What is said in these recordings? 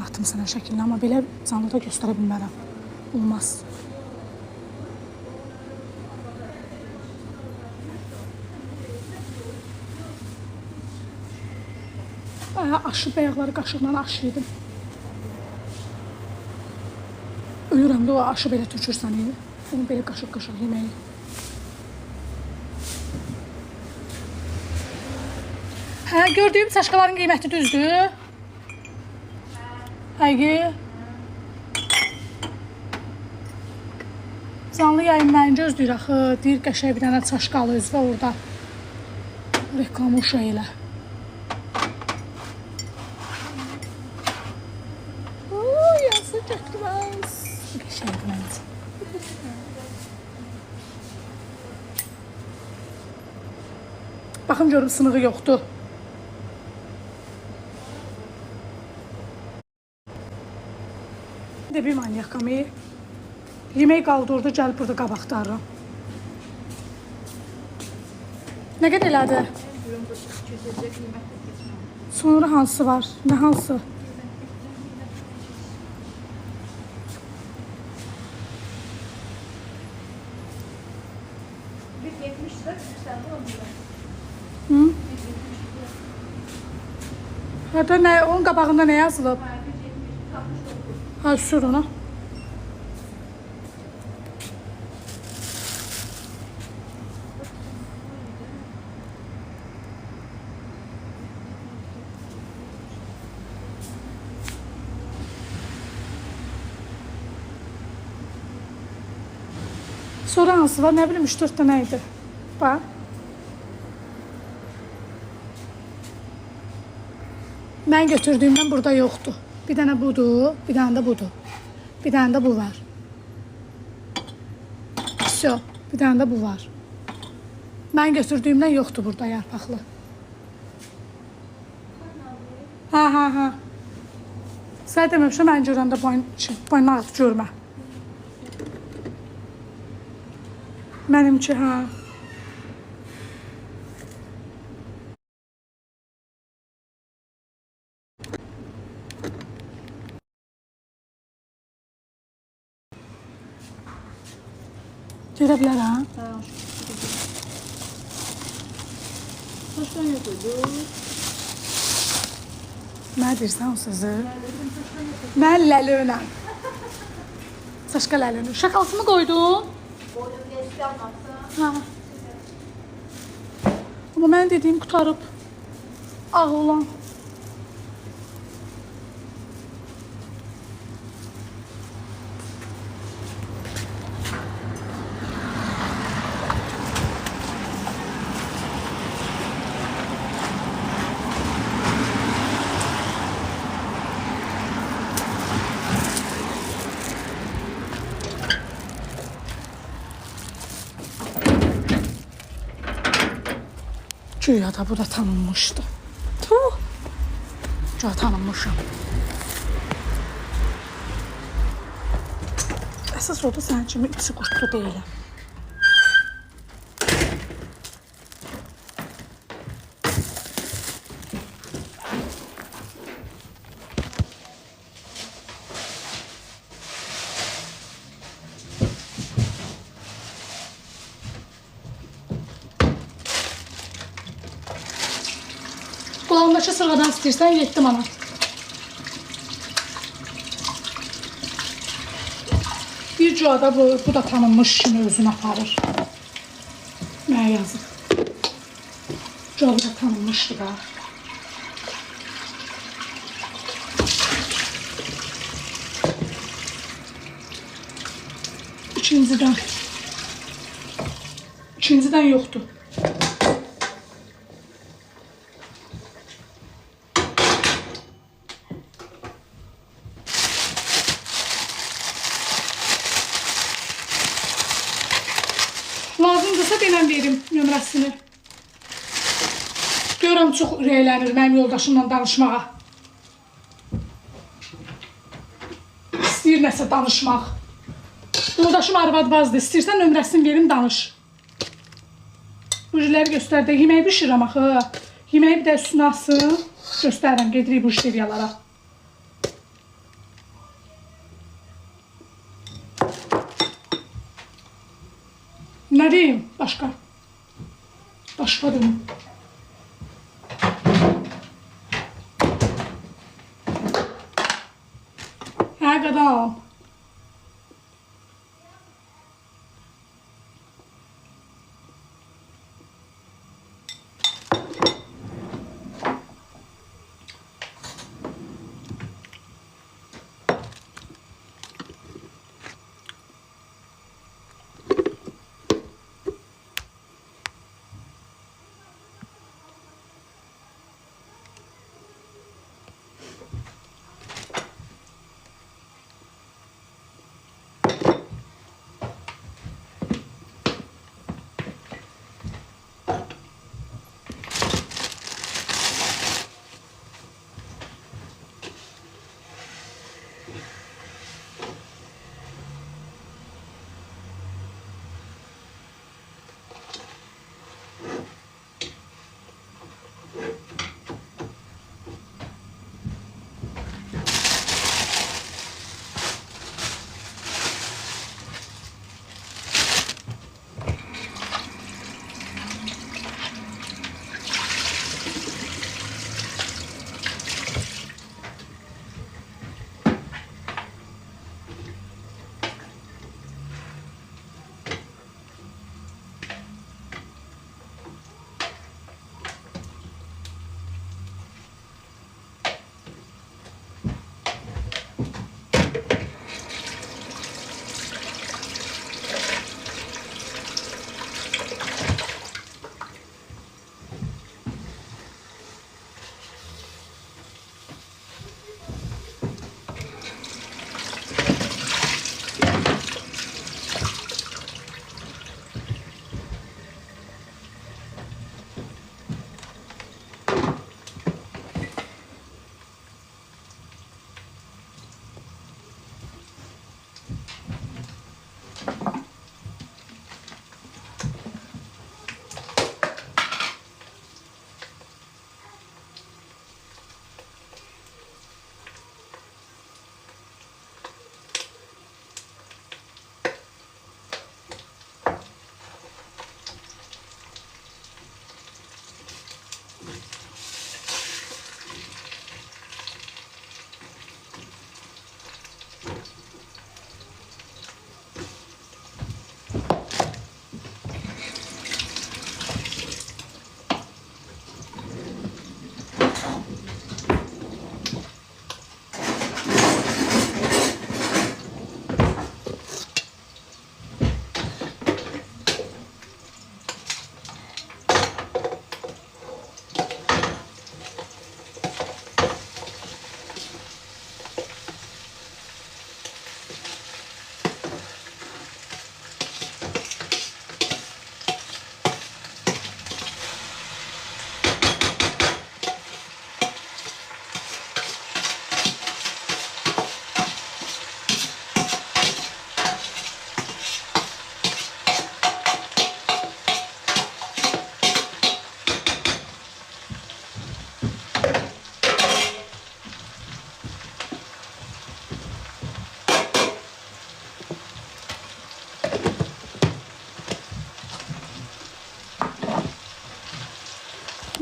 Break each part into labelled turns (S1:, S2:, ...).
S1: atdım sənə şəklini, amma belə canlıda göstərə bilmərəm. Olmaz. Aşı bəyaqları qaşıqla aşıydım. Ölürəm də o aşı belə tökürsən. Onu belə qaşıq-qaşıq yeməyi. Hə, gördüyüm çaşqaların qiyməti düzdür. Həqiqi. Canlı yayın məni gözləyir axı. Deyir qəşəng bir dənə çaşqalı özü və orada reklamı uşaq elə. Yazı götürməz. Qəşəng məncə. Baxın görüm sınığı yoxdur. Bir manyak qamı. Yemək qaldı orada, gəlib burada qabaqdarıram. Nə qədər elədi? Sonra hansı var? Nə hansı? Hadi nə, onun qabağında nə yazılıb? Ha, sür ona. Sonra hansı var? Nə bilim 3-4 dənə idi. Bax. Mən götürdüyümdən burada yoxdur. Bir dənə budur, bir dənə də budur. Bir dənə də bu var. Всё, bir dənə də bu var. Mən götürdüyümdən yoxdur burada yarpaqlı. Ha. Sən deməmişəm, mən görəndə boynuna at görmə. Mənimki, ha. Görə bilərəm.
S2: Başdan yoxdur.
S1: Nə deyirsən o sözü? Mən ləlönəm. Saşqa ləlönüm. Şakalsını qoydun?
S2: Qoydum, eski almaqsa.
S1: Ha. Amma mən dediyim qutarıb. Ağ olan. Güya da bu da tanınmışdı. Tuh. Güya tanınmışım. Əsas o da sənin kimi içi qurtlu deyiləm. Qulağındakı sırğadan istəyirsən 7 manat. Bir cüada bu da tanınmış kimi özünü aparır. Mənə yazıq. Cüada da tanınmışdı da. İkincidən yoxdur. Lazımdırsa denən verim nömrəsini. Görürəm çox ürəklənir mənim yoldaşımla danışmağa. İstəyir nəsə danışmaq. Yoldaşım arvadbazdır. İstəyirsən nömrəsini verim danış. Bujiləri göstərdə. Yeməyi bişirəm axı. Yeməyi bir də üstünə asın. Göstərirəm. Gedirik bu işleriyalara. Nə deyim? Başqa. Başqa deyim. Hə, qadam.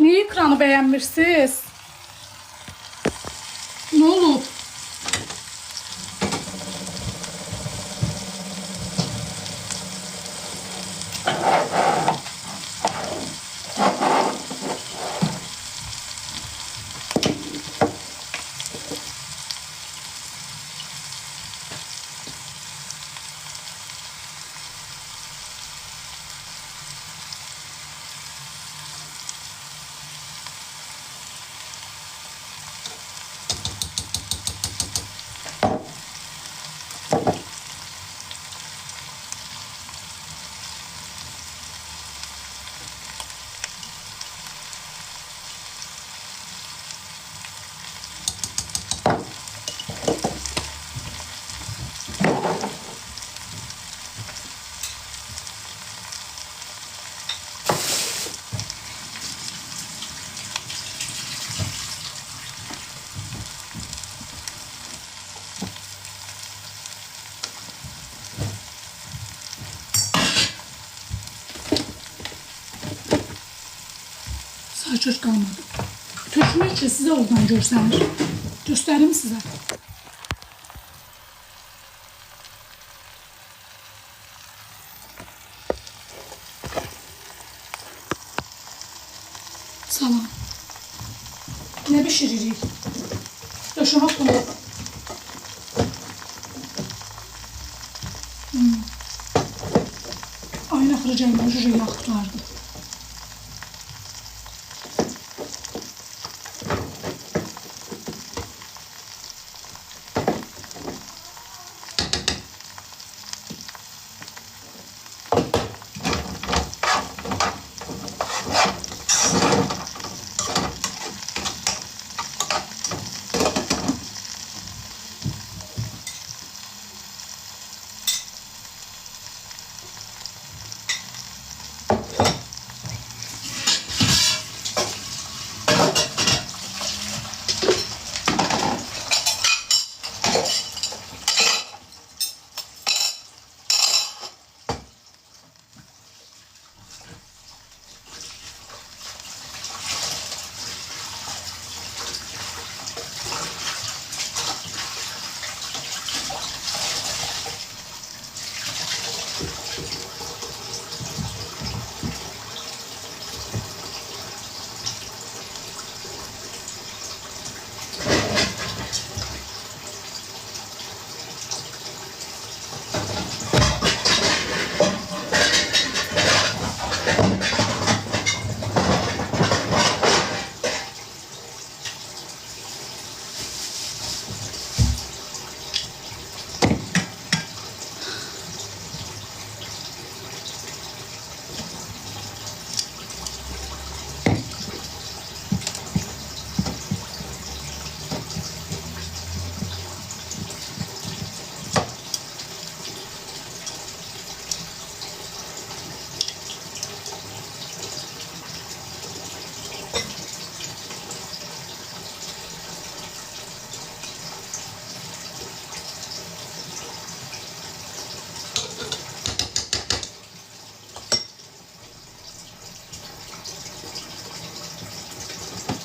S1: Niye ekranı beğenmişsiniz? Ne oldu? söz qalmadı. Tökmək ki, sizə oradan görsənir. Göstərim sizə. Salam. Nə bişiririk? Döşəmə bunu. Ayın axırı gəlmə, jüjə yağ tutardı.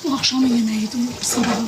S1: Bu akşam yemeğiydi, sabahı.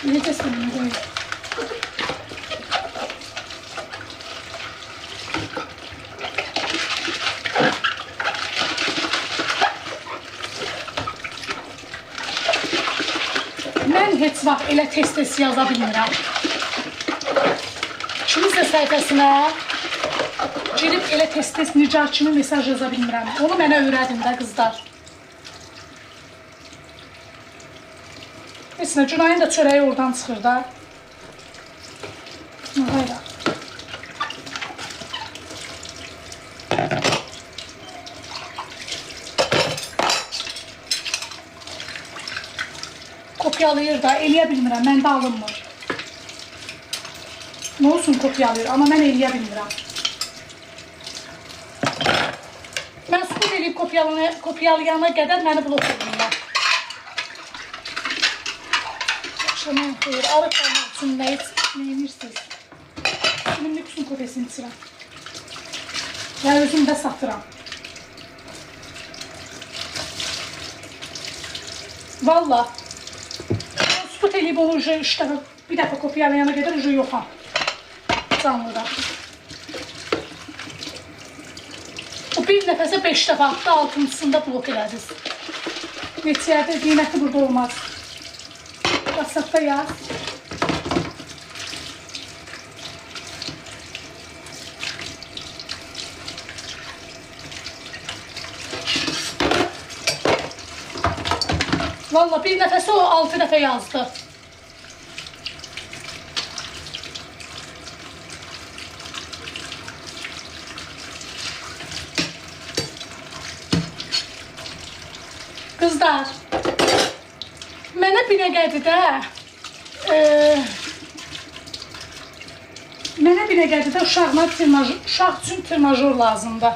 S1: Necə sınırını qoyayım? Mən heç vaxt elə tez-tez yaza bilmirəm. Kiminsə səhifəsinə girib elə tez-tez Nicar kimi mesaj yaza bilmirəm. Onu mənə öyrədin də qızlar. Mesela Cunay'ın da çöreği oradan çıxır da. Hayır. Kopyalayır da, eləyə bilmirəm, məndə alınmır. Nə olsun kopyalayır, amma mən eləyə bilmirəm. Mən sukut eləyib kopyalayana qədər məni blok edilirlər. Şaman xeyir, arıq qalmaq üçün nə edirsiniz? Kimin lüksün kopyasını içirəm. Və özüm də satıram. Valla. Sukut eləyib onu bir dəfə kopyalayana qədər yoxam. Canlıda. O bir nəfəsə 5 dəfə attı, 6-cısında blok elədiniz. Neçəyədə qiyməti burada olmaz. WhatsApp'da yaz. Valla bir nəfəsə o 6 dəfə yazdı. Qızlar, mənə Binəqədidə uşaq üçün tırmajor lazımdır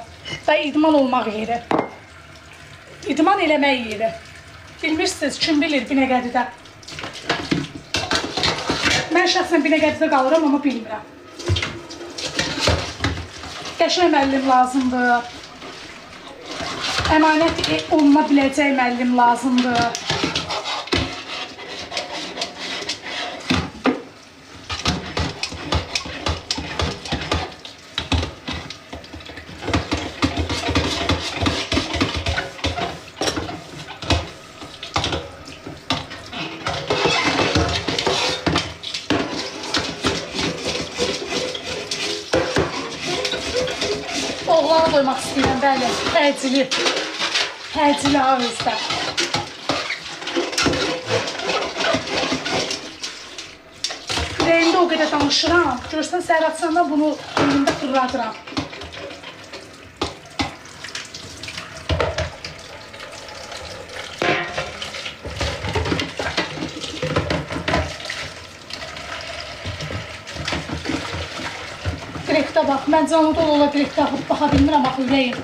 S1: və idman olmaq yeri. İdman eləmək yeri. Bilmirsiniz, kim bilir Binəqədidə. Mən şəxsən Binəqədidə qalıram, amma bilmirəm. Qəşəng müəllim lazımdır. Əmanət oluna biləcək müəllim lazımdır. Oğlanı qoymaq istəyirəm, bəli, təcili ağızda. Ürəyimdə o qədər danışıram, görsən səhər açsandan bunu önümdə fırladıram. Direktə bax, mən canlı dolu ola direktə baxa bilmirəm, axı ürəyim.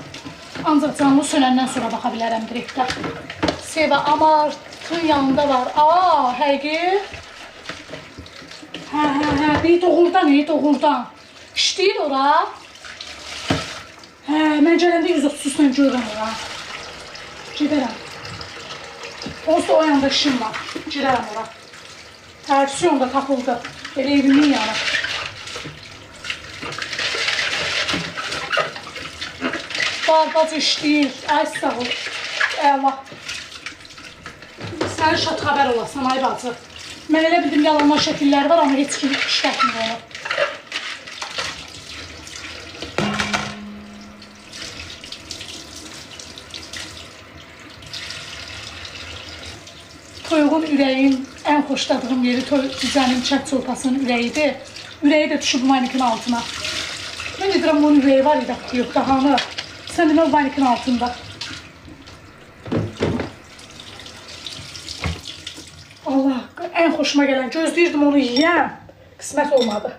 S1: Ancaq canlı sönəndən sonra baxa bilərəm direktə. Seva Amartın yanında var. Aa, həqiqi. Hə, doğrudan. İşləyir ora. Hə, mən gələndə 130-la görürəm ora. Gedərəm. Onsuz da o yanda işim var. Girərəm ora. Tərsiyon da tapıldı. Elə evimin yanı. Bacı işləyir, ay sağ ol, əla. Sən şad xəbər olasan, ay bacı. Mən elə bildim yalanlar şəkilləri var, amma heç kim işlətmir onu. Toyuğun ürəyin ən xoşladığım yeri düzənin çək çolpasının ürəyidir. Ürəyi də düşüb manikin altına. Mən edirəm, onun ürəyi var idi, yox, dahanı. Sən demə vanikin altında. Allah, ən xoşuma gələn, gözləyirdim onu yiyəm. Qismət olmadı.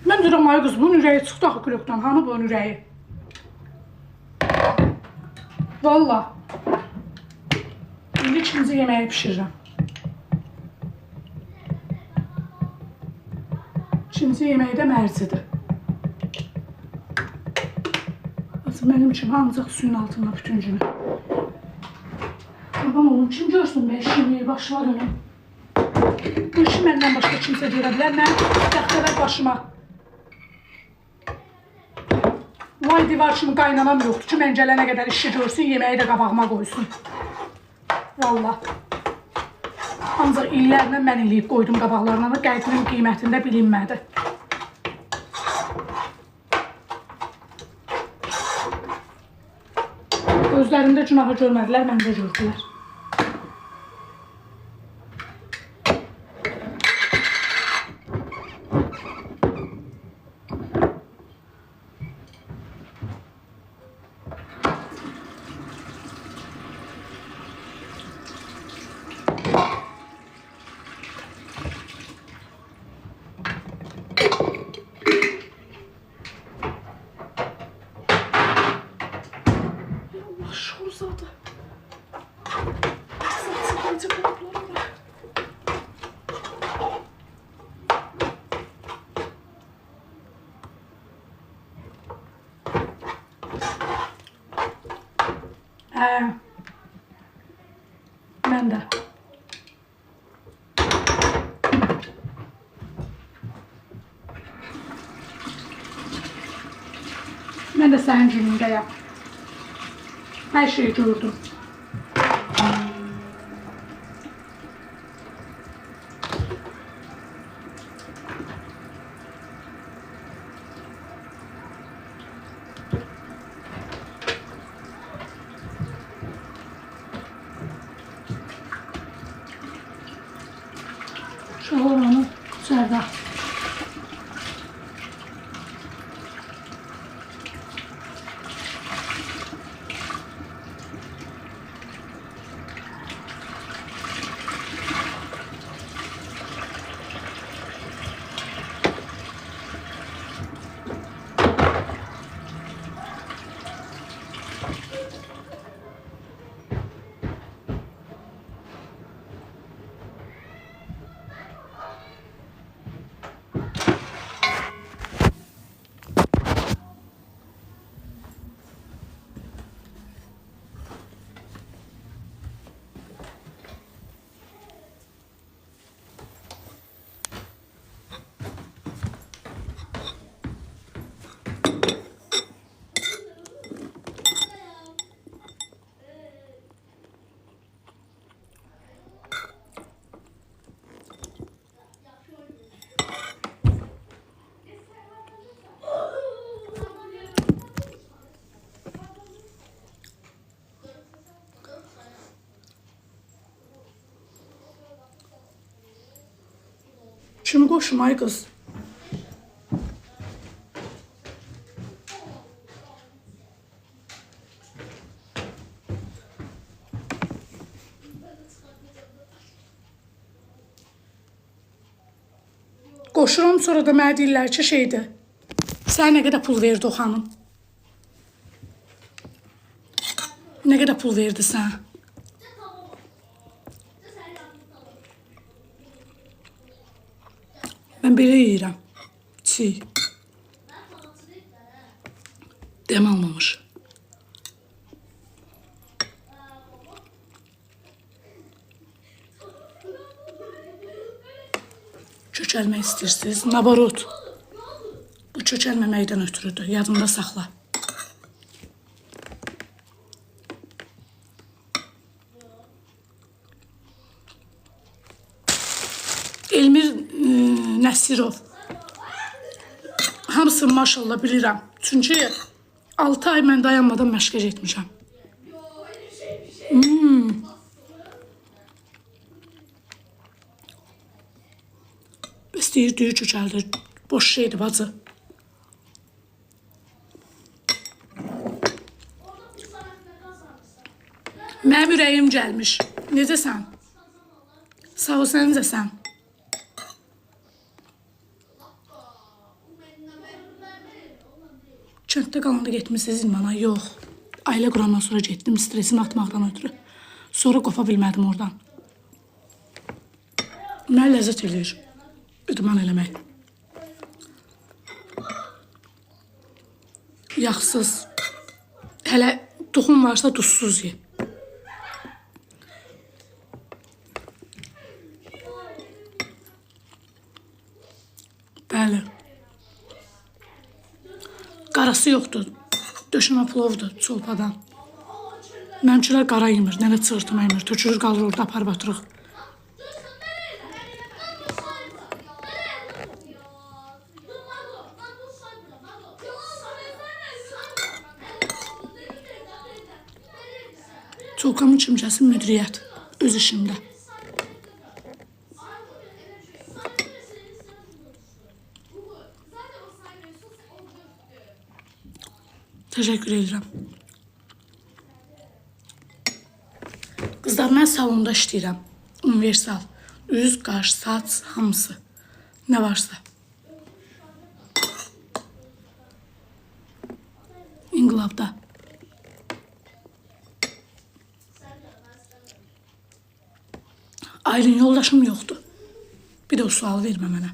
S1: Mən deyirəm, ay qız, bunun ürəyi çıxdı axı kulokdan. Hanı bunun ürəyi? Valla. İndi ikinci yeməyi pişirirəm. İkinci yeməyi də mərcidir. Mənim üçün ancaq suyun altında bütün günü. Babam onun kim görsün ben işimi, başıma dönüm. Bu işi məndən başqa kimsə görə bilər. Mən dəftərlər başıma. Vay divar kimi qaynanam yoxdur ki, mən gələnə qədər işi görsün, yeməyi də qabağıma qoysun. Valla. Ancaq illərlə mən eləyib qoydum qabaqlarına da qətirin qiymətində bilinmədi. Özlərində günahı görmədilər, məndə gördülər. Uzadı. Sıkıntı kaplarına. Ben de. Ben de senin günündeyim. Her şeyi gördüm. Şu oranı içeride. Şimdi koşum ay kız. Koşuram sonra da mənə deyirlər ki şeydir. Sənə nə qədər pul verdi o xanım? Nə qədər pul verdi sən? Ben belə yeyirəm. Çiğ. Dem almamış. Kökəlmək istəyirsiniz? Nabarot. Bu kökəlməməkdən ötürüdür. Yadında saxla. Elmir Nəsirov. Hamısını maşallah bilirəm. Çünki 6 ay mən dayanmadan məşqə getmişəm. Bəs deyir kökəldir. Boş şeydir bacı. Mənim ürəyim gəlmiş. Necəsən? Sağ ol, sən necəsən? Kənddə qalanda getmişsiniz İlmana? Yox. Ailə qurandan sonra getdim stresimi atmaqdan ötürü. Sonra qopa bilmədim oradan. Mənə ləzzət eləyir. İdman eləmək. Yağsız. Hələ toxum varsa duzsuz ye. Bəli. Qarası yoxdur. Döşəmə plovdur çolpadan. Mənimkilər qara yemir, nənə çığırtma yemir. Tökülür qalır orada aparıb atırıq. Çolkamın çimcəsi müdiriyyət. Öz işimdə. Təşəkkür edirəm. Qızlar, mən salonda işləyirəm. Universal. Üz, qaş, saç, hamısı. Nə varsa. İnqilabda. Aylin yoldaşım yoxdur. Bir də o sual vermə mənə.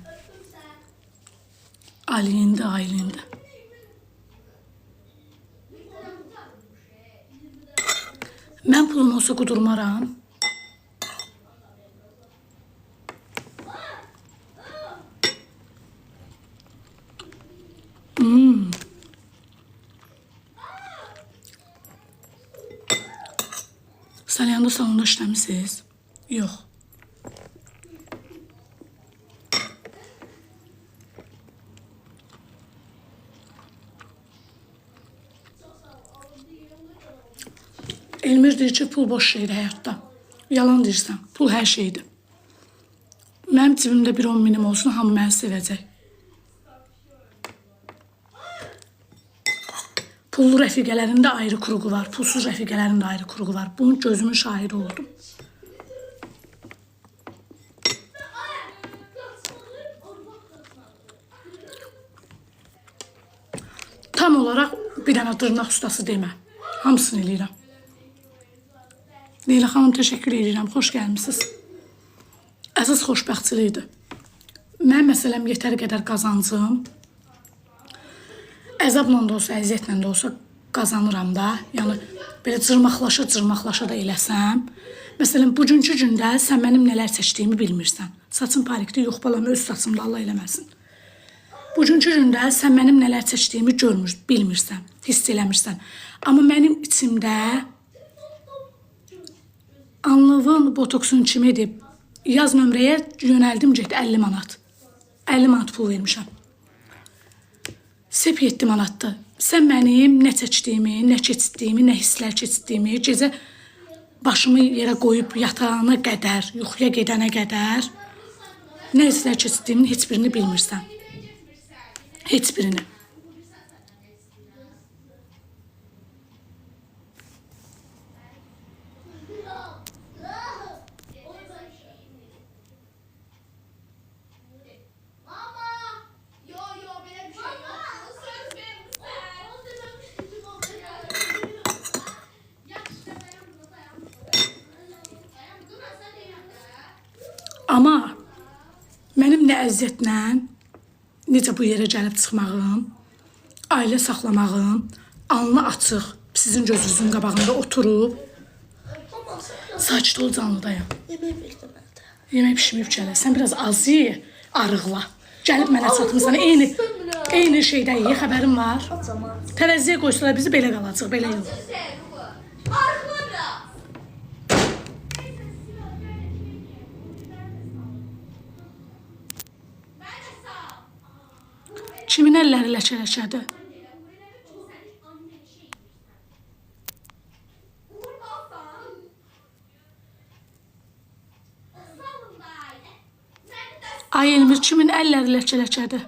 S1: Aylindi, Aylindi. Mən pulum olsa qudurmaram. Salyanda salonda işləmisiniz? Yox. Elmir deyir ki, pul boş şeydir həyatda. Yalan deyirsən, pul hər şeydir. Mənim cibimdə bir 10 minim olsun, hamı məni sevəcək. Pullu rəfiqələrində ayrı kuruğu var, pulsuz rəfiqələrində ayrı kuruğu var. Bunun gözümün şahidi oldum. Tam olaraq bir dənə dırnaq ustası demə. Hamısını eləyirəm. Leyla xanım, təşəkkür edirəm. Xoş gəlmişsiniz. Əsas xoşbəxtçilikdir. Mənim məsələm yetər qədər qazancım. Əzabla da olsa, əziyyətlə də olsa qazanıram da. Yəni, belə cırmaqlaşa da eləsəm. Məsələn, bugünkü gündə sən mənim nələr seçdiyimi bilmirsən. Saçım parikdir, yox balam, öz saçımda Allah eləməsin. Bugünkü gündə sən mənim nələr seçdiyimi bilmirsən, hiss eləmirsən. Amma mənim içimdə Anlığın botoksunu kim edib? Yaz nömrəyə yönəldim, getdi 50 manat. 50 manat pul vermişəm. Sep 7 manatdır. Sən mənim nə çəkdiyimi, nə keçdiyimi, nə hisslər keçdiyimi, gecə başımı yerə qoyub yatağına qədər, yuxuya gedənə qədər nə hisslər keçdiyimin heç birini bilmirsən. Heç birini. Amma mənim nə əziyyətlə, necə bu yerə gəlib çıxmağım, ailə saxlamağım, alnı açıq, sizin gözünüzün qabağında oturub, sakit ol, canlıdayım.
S2: Yemək bildim mən də.
S1: Yemək pişməyib gələ. Sən biraz az ye, arıqla. Gəlib mənə çatmısan, eyni şeydə ye, xəbərim var. Tərəziyə qoysalar bizi belə qalacaq, belə yox. Kimin əlləri ləkə-ləkədir? Ay Elmir, kimin əlləri ləkə-ləkədir?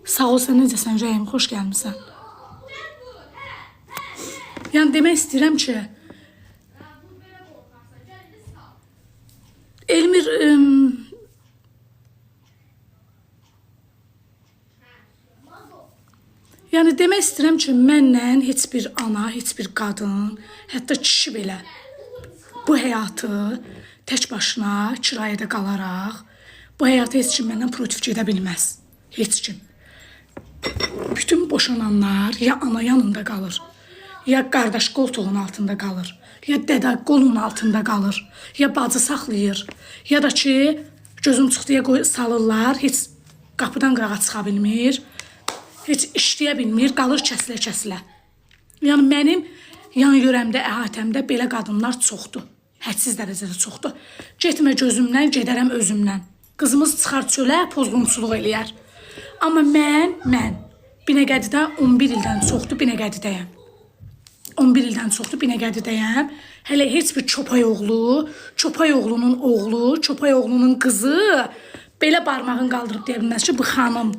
S1: Sağ ol, sən necəsən Rəhim, xoş gəlmişsən. Yəni demək istəyirəm ki, Elmir, yəni demək istəyirəm ki, mənlə heç bir ana, heç bir qadın, hətta kişi belə bu həyatı tək başına kirayədə qalaraq Bu həyata heç kim məndən protiv gedə bilməz. Heç kim. Bütün boşananlar ya ana yanında qalır, ya qardaş qoltuğun altında qalır, ya dədə qolun altında qalır, ya bacı saxlayır, ya da ki gözüm çıxdıya salırlar, heç qapıdan qırağa çıxa bilmir, heç işləyə bilmir, qalır kəsilə-kəsilə. Yəni mənim yan yörəmdə, əhatəmdə belə qadınlar çoxdur. Hədsiz dərəcədə çoxdur. Getmə gözümdən, gedərəm özümdən. Qızımız çıxar çölə, pozğunçuluq eləyər. Amma mən Binəqədidə 11 ildən çoxdur Binəqədidəyəm. 11 ildən çoxdur Binəqədidəyəm. Hələ heç bir çopay oğlu, çopay oğlunun oğlu, çopay oğlunun qızı belə barmağını qaldırıb deyə bilməz ki, bu xanım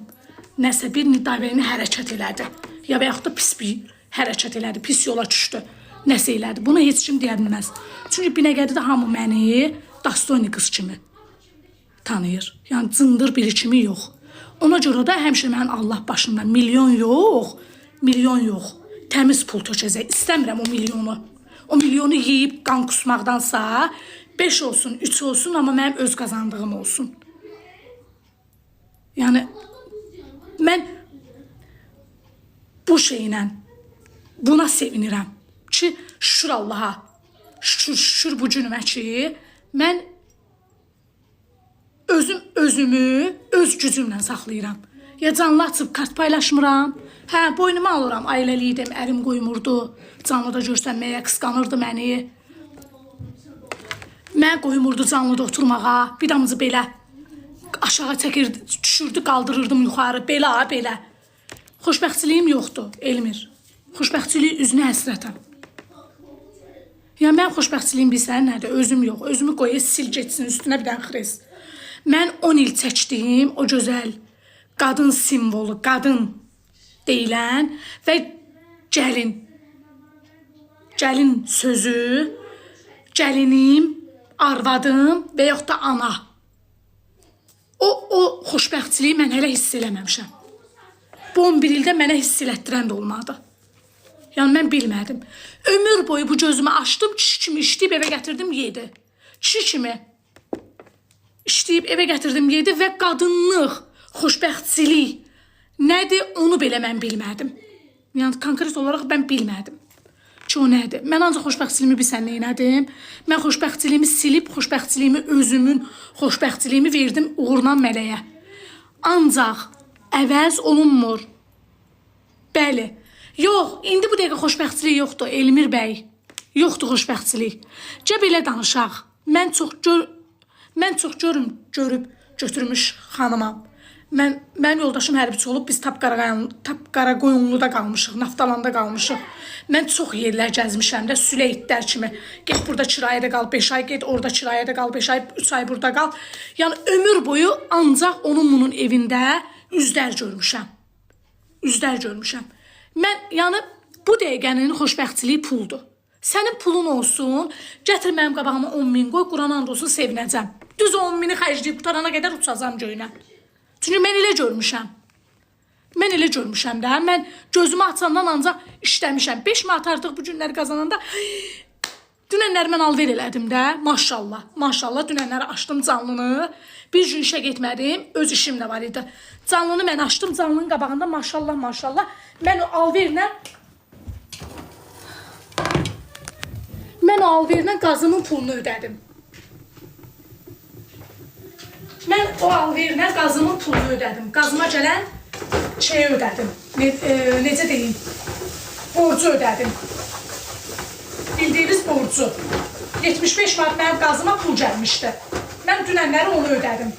S1: nəsə bir nidavəni hərəkət elədi. Ya və yaxud da pis bir hərəkət elədi, pis yola düşdü, nəsə elədi. Bunu heç kim deyə bilməz. Çünki Binəqədidə hamı məni Dastoyni qız kimi tanıyır. Yəni cındır biri kimi yox. Ona görə də həmişə mənim Allah başımdan milyon yox, təmiz pul tökəcək. İstəmirəm o milyonu. O milyonu yeyib qan kusmaqdansa 5 olsun, 3 olsun, amma mənim öz qazandığım olsun. Yəni mən bu şeylə buna sevinirəm ki, şükür Allaha, şükür bu günümə ki, mən özümü öz gücümlə saxlayıram. Ya canlı açıb kart paylaşmıram, hə, boynuma alıram, ailəliydim, ərim qoymurdu, canlıda görsənməyə, qısqanırdı məni. Mən qoymurdu canlıda oturmağa, bir damcı belə aşağı çəkirdi, düşürdü, qaldırırdım yuxarı, belə. Xoşbəxtçiliyim yoxdur, Elmir. Xoşbəxtçiliyi üzünə həsrətəm. Yəni, mən xoşbəxtçiliyim bilsən nədir? Özüm yox, özümü qoyub sil geçsin üstünə bir dənə xres. Mən 10 il çəkdiyim o gözəl qadın simvolu, qadın deyilən və gəlin sözü, gəlinim, arvadım və yaxud da ana. O xoşbəxtçiliyi mən hələ hiss eləməmişəm. Bu 11 ildə mənə hiss elətdirən də olmadı. Yəni, mən bilmədim. Ömür boyu bu gözümü açdım, kişi kimi işləyib evə gətirdim, yedi. Kişi kimi işləyib evə gətirdim, yedi və qadınlıq, xoşbəxtçilik nədir, onu belə mən bilmədim. Yəni, konkret olaraq mən bilmədim ki, o nədir. Mən ancaq xoşbəxtçiliyimi bilsən neynədim? Mən xoşbəxtçiliyimi silib, xoşbəxtçiliyimi özümün, xoşbəxtçiliyimi verdim uğurla mələyə. Ancaq əvəz olunmur. Bəli. Yox, indi bu dəqiqə xoşbəxtçilik yoxdur, Elmir bəy. Yoxdur xoşbəxtçilik. Gəl belə danışaq. Mən çox görüb götürmüş xanımam. Mənim yoldaşım hərbçi olub, biz Tapqaraqoyunluda qalmışıq, Naftalanda qalmışıq. Mən çox yerlər gəzmişəm də, Süleytlər kimi. Get burada kirayədə qal 5 ay, get orada kirayədə qal 5 ay, 3 ay burada qal. Yəni, ömür boyu ancaq onun evində üzlər görmüşəm. Üzlər görmüşəm. Mən, yəni, bu dəqiqənin xoşbəxtçiliyi puldur. Sənin pulun olsun, gətir mənim qabağıma 10.000 qoy, Quran and olsun, sevinəcəm. Düz 10.000-i xərcləyib qutarana qədər uçacam göynə. Çünki mən elə görmüşəm. Mən elə görmüşəm də. Mən gözümü açandan ancaq işləmişəm. 5 manat artıq bu günləri qazananda dünənləri mən alver elədim də. Maşallah, maşallah dünənləri açdım canlını. Bir gün işə getmədim, öz işim də var idi. Canlını mən açdım, canlının qabağında maşallah, maşallah. Mən o alverlə qazımın pulunu ödədim. Mən o alverlə qazımın pulunu ödədim. Qazıma gələn şeyi ödədim. Necə deyim? Borcu ödədim. Bildiyiniz borcu. 75 manat mənim qazıma pul gəlmişdi. Mən dünənləri onu ödədim.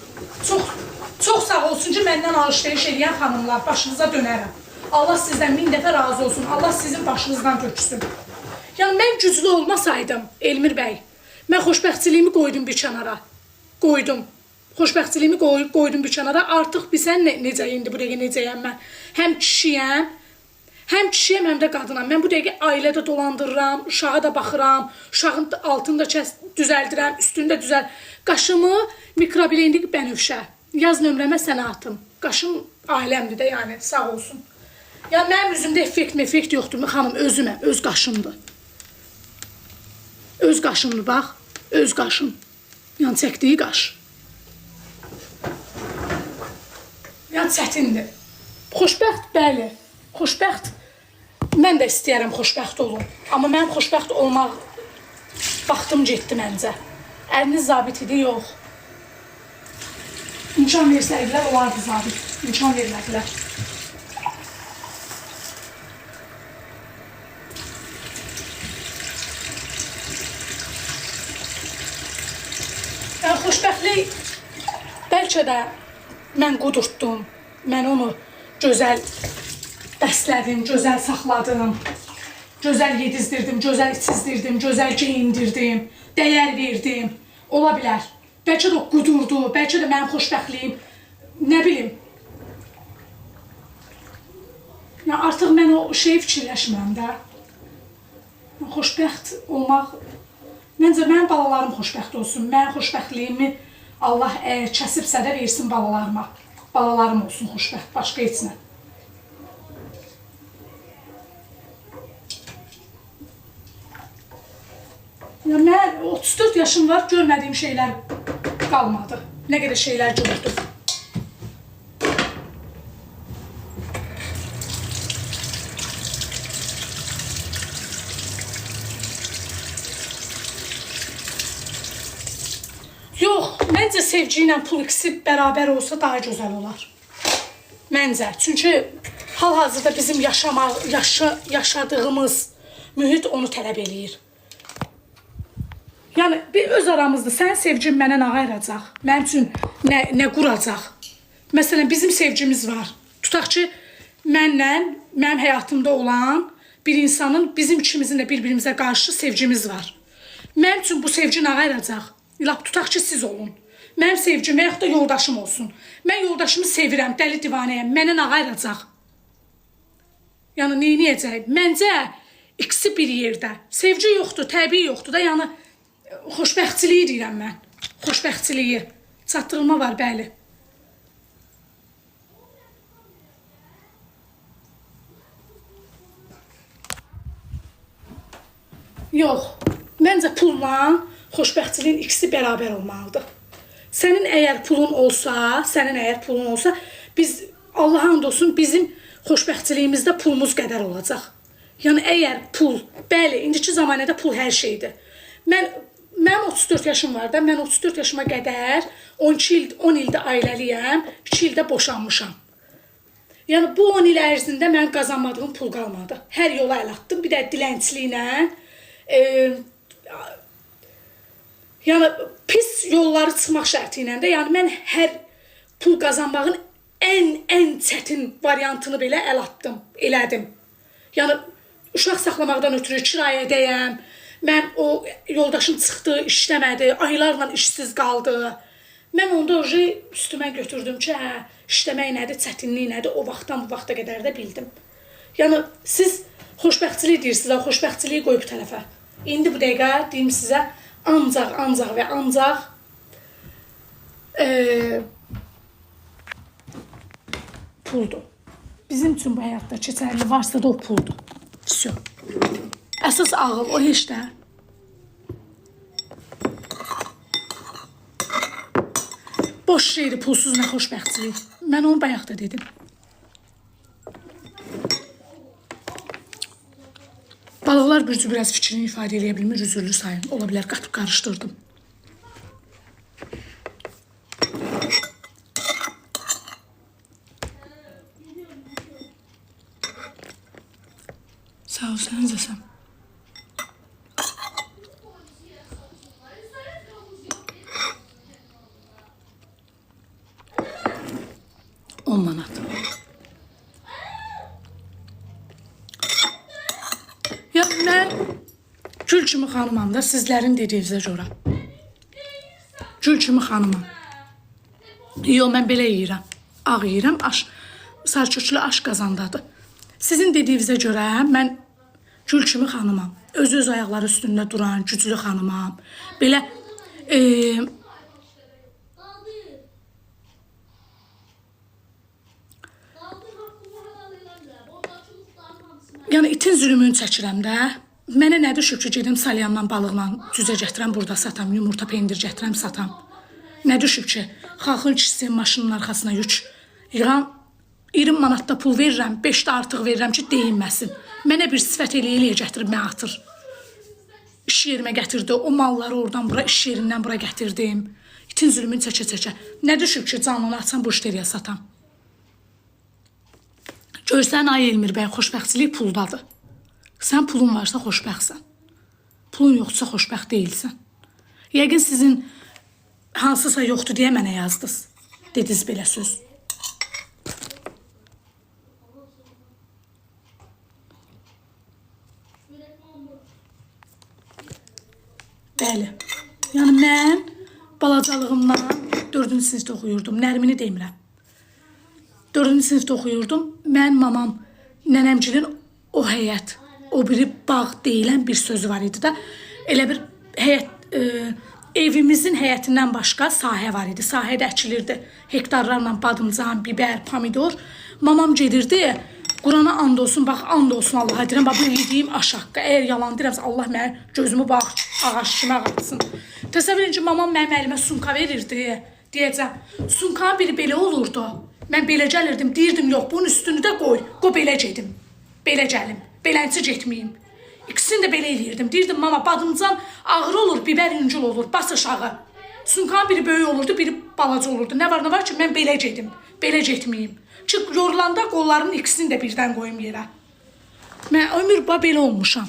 S1: Çox sağ olsun ki, məndən alışveriş edən xanımlar, başınıza dönərəm. Allah sizdən 1000 dəfə razı olsun. Allah sizin başınızdan töksün. Yəni, mən güclü olmasaydım, Elmir bəy, mən xoşbəxtçiliyimi qoydum bir kənara. Qoydum. Xoşbəxtçiliyimi qoydum bir kənara. Artıq bilsən necə indi bu dəqiqə necəyəm mən. Həm kişiyəm, həm də qadınam. Mən bu dəqiqə ailədə dolandırıram, uşağa da baxıram, uşağın altını da düzəldirəm, üstünü də Qaşımı mikroblendik Bənövşə. Yaz nömrəmə sənə atım. Qaşım ailəmdir də, yəni, sağ olsun. Yəni, mənim üzümdə effekt yoxdur, xanım, özüməm, öz qaşımdır. Öz qaşımdır, bax, öz qaşım. Yəni, çəkdiyi qaş. Yəni çətindir. Xoşbəxt, bəli. Xoşbəxt. Mən də istəyərəm xoşbəxt olum. Amma mənim xoşbəxt olmaq vaxtım getdi məncə. Əliniz zabit idi, yox. İmkan versəydilər, olardı zabit. İmkan vermədilər. Yəni xoşbəxtlik bəlkə də mən qudurtdum. Mən onu gözəl bəslədim, gözəl saxladım. Gözəl yedizdirdim, gözəl içizdirdim, gözəl geyindirdim, dəyər verdim. Ola bilər. Bəlkə də o qudurdu, bəlkə də mənim xoşbəxtliyim, nə bilim. Yəni artıq mən o şeyi fikirləşmirəm də. Xoşbəxt olmaq, məncə mənim balalarım xoşbəxt olsun. Mənim xoşbəxtliyimi Allah kəsibsə də versin balalarıma. Balalarım olsun xoşbəxt, başqa heç nə. Ya mən 34 yaşım var, görmədiyim şeylər qalmadı. Nə qədər şeylər gördüm. Yox, məncə sevgi ilə pul ikisi bərabər olsa daha gözəl olar. Məncə. Çünki hal-hazırda bizim yaşadığımız mühit onu tələb eləyir. Yəni, öz aramızda sənin sevgin mənə nə ayıracaq? Mənim üçün nə quracaq? Məsələn, bizim sevgimiz var. Tutaq ki, mənlə, mənim həyatımda olan bir insanın, bizim ikimizin də bir-birimizə qarşı sevgimiz var. Mənim üçün bu sevgi nə ayıracaq? Lap tutaq ki, siz olun. Mənim sevgim və yaxud da yoldaşım olsun. Mən yoldaşımı sevirəm, dəli divanəyəm. Mənə nə ayıracaq? Yəni, neyniyəcək? Məncə, ikisi bir yerdə. Sevgi yoxdur, təbii yoxdur da, yəni, xoşbəxtçiliyi deyirəm mən. Xoşbəxtçiliyi. Çatdırılma var, bəli. Yox. Məncə pulla xoşbəxtçiliyin ikisi bərabər olmalıdır. Sənin əgər pulun olsa, biz, Allah and olsun, bizim xoşbəxtçiliyimizdə pulumuz qədər olacaq. Yəni, əgər pul, bəli, indiki zamanədə pul hər şeydir. Mənim 34 yaşım var da, mən 34 yaşıma qədər 10 ildə ailəliyəm, 2 ildə boşanmışam. Yəni, bu 10 il ərzində mənim qazanmadığım pul qalmadı. Hər yola əl atdım, bir də dilənçiliklə, yəni, pis yolları çıxmaq şərti ilə də, yəni, mən hər pul qazanmağın ən çətin variantını belə əl atdım, elədim. Yəni, uşaq saxlamaqdan ötürü kirayədəyəm, mən o yoldaşım çıxdı, işləmədi, aylarla işsiz qaldı. Mən onda üstümə götürdüm ki, işləmək nədir, çətinlik nədir, o vaxtdan bu vaxta qədər də bildim. Yəni, siz xoşbəxtçilik deyirsiniz, xoşbəxtçiliyi qoyub tərəfə. İndi bu dəqiqə deyim sizə, ancaq və ancaq puldur. Bizim üçün bu həyatda keçərli varsa da o puldur. Всё. Əsas ağıl o heç də. Boş şeydir pulsuz nə xoşbəxtçilik. Mən onu bayaq da dedim. Balıqlar bürcü biraz fikrini ifadə edə bilmir, üzürlü sayın. Ola bilər, qatıb qarışdırdım. Sağ ol, sən izləsəm. Ya mən gül kimi xanımam da sizlərin dediyinizə görə. Gül kimi xanımam. Yox, mən belə yeyirəm. Ağ yeyirəm, sarçuçlu aş qazandadır. Sizin dediyinizə görə mən gül kimi xanımam. Öz ayaqları üstündə duran, güclü xanımam. Belə yəni itin zülümünü çəkirəm də. Mənə nə düşüb ki, gedim salyandan, balıqla cüzə gətirəm, burada satam, yumurta, pendir gətirəm, satam. Nə düşüb ki, xalqın kişisi maşının arxasına yük Yığan 20 manatda pul verirəm, 5 də artıq verirəm ki, deyinməsin. Mənə bir sifət eləyə gətirib mənə atır. İş yerimə gətirdi, o malları oradan bura, iş yerindən bura gətirdim. İtin zülmünü çəkə-çəkə. Nə düşüb ki, canını açan bu işləriyə satan. Görsən, ay Elmir bəy, xoşbəxtçilik puldadır. Sən pulun varsa xoşbəxtsən. Pulun yoxdursa xoşbəxt deyilsən. Yəqin sizin hansısa yoxdur deyə mənə yazdınız. Dediniz belə söz. Bəli. Yəni mən balacalığımdan 4-cü sinifdə oxuyurdum. Nərmini demirəm. 4-cü sinifdə oxuyurdum. Mən mamam, nənəmgilin o həyət, o biri bağ deyilən bir sözü var idi da. Elə bir həyət, evimizin həyətindən başqa sahə var idi. Sahədə əkilirdi. Hektarlarla badımcan, biber, pomidor. Mamam gedirdi. Qurana and olsun, bax and olsun Allaha deyirəm. Bax bu yediyim aşaqqı. Əgər yalan deyirəmsə Allah mənim gözümü bax ağac kimi ağatsın. Təsəvvür edin ki, mamam mənim əlimə sumka verirdi. Deyəcəm, sumkanın biri belə olurdu. Mən belə gəlirdim, deyirdim yox, bunun üstünü də qoy. Qoy belə gedim. Belə gəlim. Belənçi getməyim. İkisini də belə eləyirdim. Deyirdim, mama badımcan ağır olur, biber yüngül olur, bas aşağı. Sumkanın biri böyük olurdu, biri balaca olurdu. Nə var ki, mən belə gedim. Belə getməyim. Ki, yorulanda qollarının ikisini də birdən qoyum yerə. Mən ömür belə olmuşam.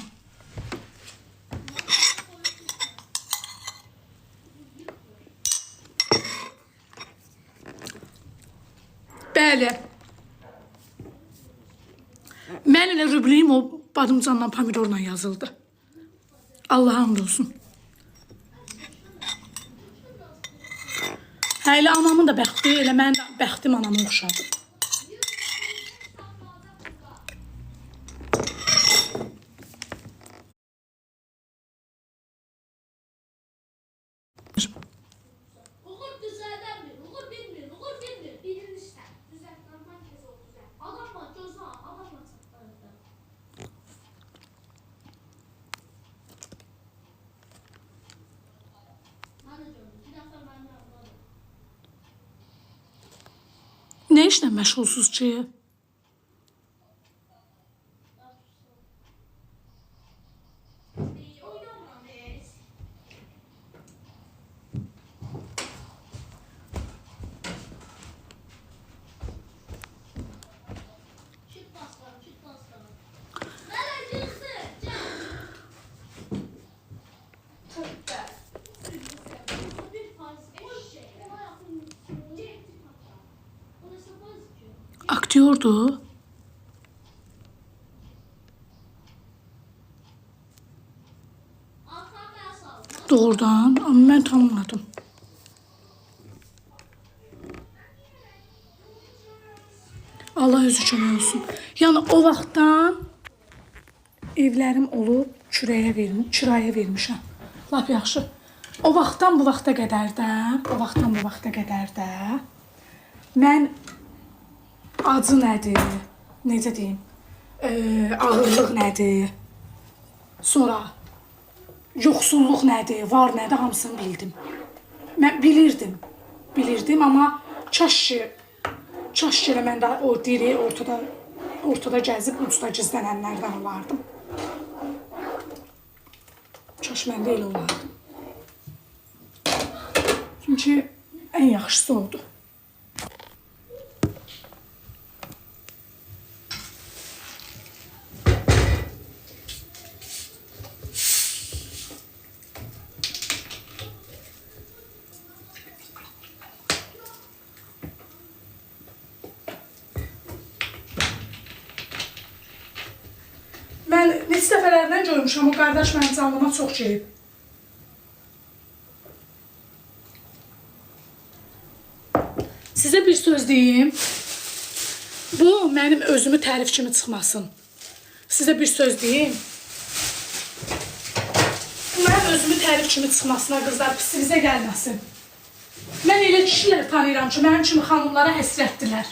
S1: Bəli. Mən elə rübliyim o badımcanla, pomidorla yazıldı. Allah'a hamd olsun. Hə, elə anamın da bəxti, elə mən də bəxtim anama oxşadı.
S2: Uğur düzəldən bir, uğur bilmir, uğur bilmir. Bilirmişsən. Düzəltdən kez o düzəl. Adamla gözü adamla çatlarında. Mən də gördüm. Bir dəfə mənim yanımdadır.
S1: Nə işlə məşğulsuz ki?
S2: Oynamıram biz. Çık baslarım, çık baslarım. Nereye girsin? Gel. Tövbe. Bir faiz boş şey. Ona yapın. Gel. Orası faiz ki.
S1: Aktyordu.
S2: Arkaya sal.
S1: Doğrudan, amma mən tanımadım. Allah özü kömək olsun. Yəni o vaxtdan evlərim olub kirayə vermişəm. Lap yaxşı. O vaxtdan bu vaxta qədər də mən acı nədir, necə deyim, ağırlıq nədir, sonra yoxsulluq nədir, var nədir, hamısını bildim. Mən bilirdim, amma kaş ki elə mən də o diri ortada gəzib ucda gizlənənlərdən olardım. Kaş məndə elə olardım. Çünki ən yaxşısı oldu. Mən neçə dəfələrdən görmüşəm, o qardaş mənim canlıma çox gelib. Sizə bir söz deyim. Bu mənim özümü tərif kimi çıxmasın. Sizə bir söz deyim. Bu mənim özümü tərif kimi çıxmasına qızlar pisinizə gəlməsin. Mən elə kişilər tanıyıram ki, mənim kimi xanımlara həsrətdilər.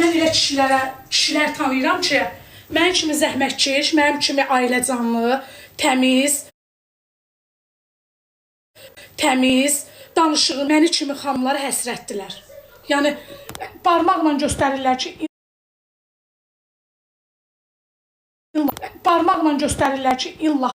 S1: Mən elə kişilər tanıyıram ki, mənim kimi zəhmətkeş, mənim kimi ailə canlı, təmiz, danışığı, məni kimi xanımlara həsrətdilər. Yəni, barmaqla göstərirlər ki, barmaqla göstərirlər ki, illa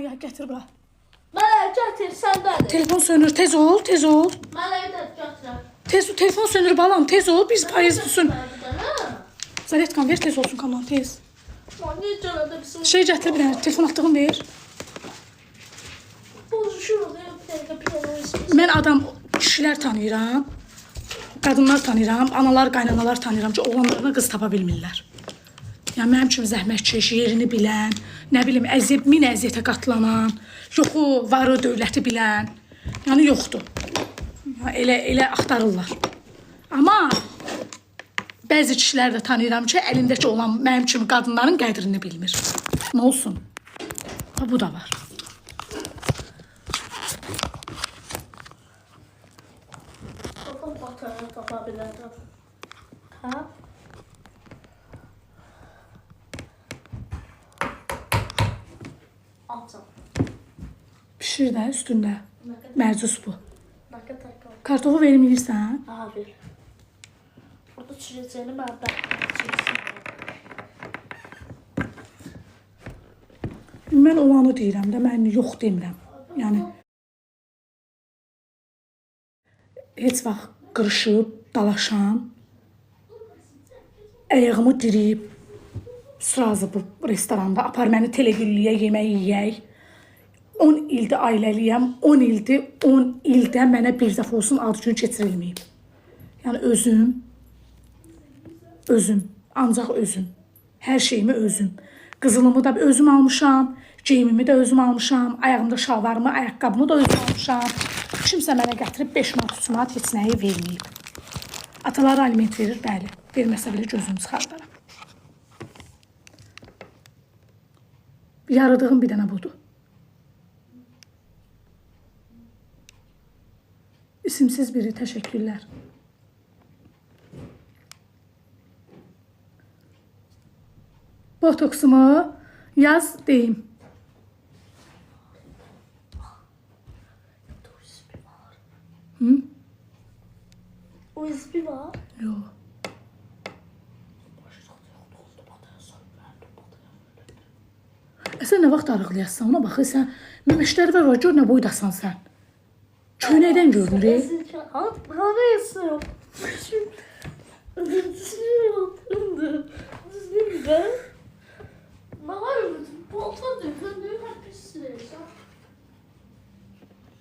S1: ya gətir bura.
S2: Mənə gətir, səndədir.
S1: Telefon sönür, tez ol, tez ol.
S2: Mənə də gətirəm.
S1: Telefon sönür balam, tez ol. Biz payızlısın.
S2: Hə?
S1: Zaretkan ver, tez olsun kanal, tez.
S2: Necə elədə bizim
S1: Şey gətir bir dənə, telefon atdığını ver.
S2: bozuşur, piyano.
S1: Mən adam, kişilər tanıyıram, qadınlar tanıyıram, analar, qaynanalar tanıyıram ki, oğlanlarına qız tapa bilmirlər. Yəni, mənim kimi zəhmətkeş, yerini bilən, nə bilim, min əziyyətə qatlanan, yoxu, varı, dövləti bilən, yəni yoxdur. Yəni, elə axtarırlar. Amma bəzi kişilər də tanıyıram ki, əlindəki olan mənim kimi qadınların qədrini bilmir. Nə olsun? Bu da var.
S2: Tapa bilərəm. Hə? Alacam.
S1: Pişir də üstündə. Mərcus bu.
S2: Nə qədər qalır?
S1: Kartofu verməyirsən?
S2: Aha, bir. Burada çürəcəyini mən çürəsin.
S1: Mən olanı deyirəm də, mən yox demirəm. Yəni, heç vaxt qırışıb, dalaşan, əyağımı diriyib, srazı bu restoranda, apar məni telegilliyə yemək yiyək. 10 ildir ailəliyəm, 10 ildə mənə bir dəfə olsun ad gün keçirilməyib. Yəni, özüm, ancaq özüm, hər şeyimi özüm. Qızılımı da özüm almışam, geyimimi də özüm almışam, ayağımda şalvarımı, ayaqqabımı da özüm almışam. Kimsə mənə gətirib 5 manat, 3 manat heç nəyi verməyib. Ataları aliment verir, bəli. Verməsə belə gözümü çıxardaram. Yaradığım bir dənə budur. İsimsiz biri, təşəkkürlər. Botoksumu yaz, deyim. Hı?
S2: USB var.
S1: Yox. Sən nə vaxt arıqlayasın, ona baxırsan, məməşləri var, gör nə boydasan sən. Köynəkdən görünür.
S2: Hanıyasın? Düzgün be. Ne var mı? Bu otur diyor. Ben diyor hep bir süreyim.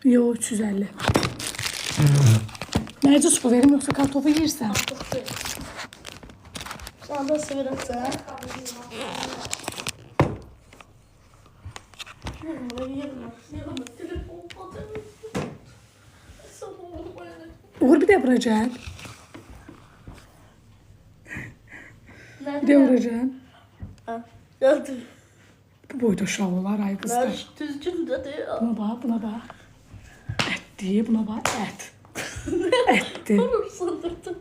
S1: Yox, 350. Nəcə su verim, yoxsa kartofu yeyirsən?
S2: Sen de seversen. Yürüme. Telefon patladı.
S1: Uğur bir də vuracaq. Bir də vuracaq.
S2: Geldim.
S1: Bu boyda uşaq olar, ay qızlar.
S2: Düzgün dedi.
S1: Buna bax, buna bax. Ətdir, buna bax, ət. Ətdir.
S2: Sandırdım.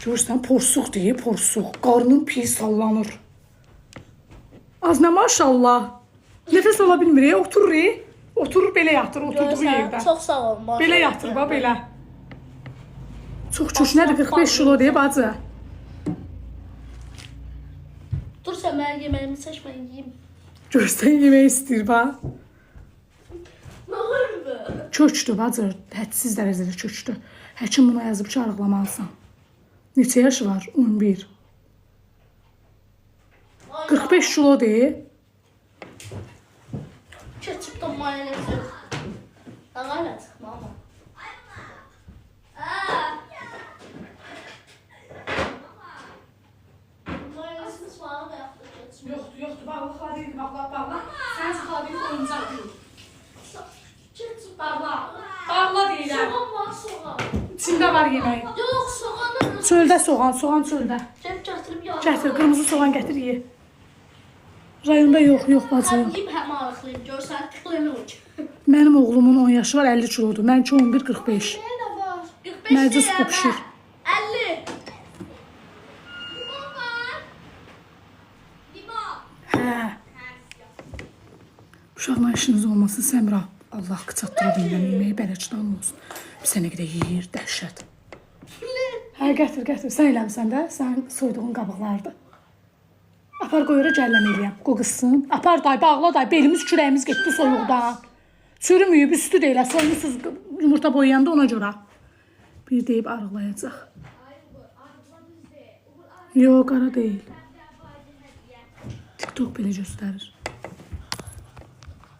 S1: Görürsən, porsuq deyir, porsuq. Qarnın pis sallanır. Az nə maşallah. Nəfəs ala bilmir, oturur. Oturur, belə yatır, oturduğu yerdə.
S2: Çok sağ ol. maşallah.
S1: Belə yatır, bax, belə. Çox köşnədir, 45 kilo deyib, bacı.
S2: Dur sen ben yemeğimi seçme yiyeyim.
S1: Görsən, yemək istəyir, bax.
S2: Ne var mı?
S1: Köçdü, bacı, hədsiz dərəcədə köçdü. Həkim buna yazıb ki, arıqlamalısan. Neçə yaşı var? 11. 45 kilo deyib.
S2: Ketçup da mayonez yok. Hala çıkma ama. Mayonezimiz var da yaptık ketçup.
S1: Yoxdur, bağlıqlar deyil, bağla. Sən çıxadın, oyuncaq deyil.
S2: Ketçup
S1: Bağla deyiləm.
S2: Soğan var soğan.
S1: İçində var yemək.
S2: Yok soğanı.
S1: Çöldə soğan çöldə.
S2: Getirip yağ.
S1: Gətir, qırmızı soğan gətir, ye. Rayonda yox, bacı.
S2: Hem yiyip hem ağırlıyım. Görsen klinik.
S1: Mənim oğlumun 10 yaşı var, 50 kilodur. Mənki 11-45.
S2: Ne de var? 45
S1: Məclis
S2: liraya
S1: kopuşur.
S2: ben.
S1: Uşaqla işiniz olmasın, Səmra. Allah qıçatdıra bilməm, yeməyi bərəçdan olsun. Bir sənə qədər yeyir, dəhşət. Hə, gətir, gətir. Sən eləmsən də, sən soyduğun qabıqlardır. Apar qoyura gəlləm eləyəm, qoqızsın. Apar day, bağla day, belimiz, kürəyimiz getdi soyuqdan. Çürümüyüb, üstü deyilə, soyunsuz yumurta boyayanda ona görə. Bir deyib arıqlayacaq. Yox, qara deyil. TikTok belə göstərir.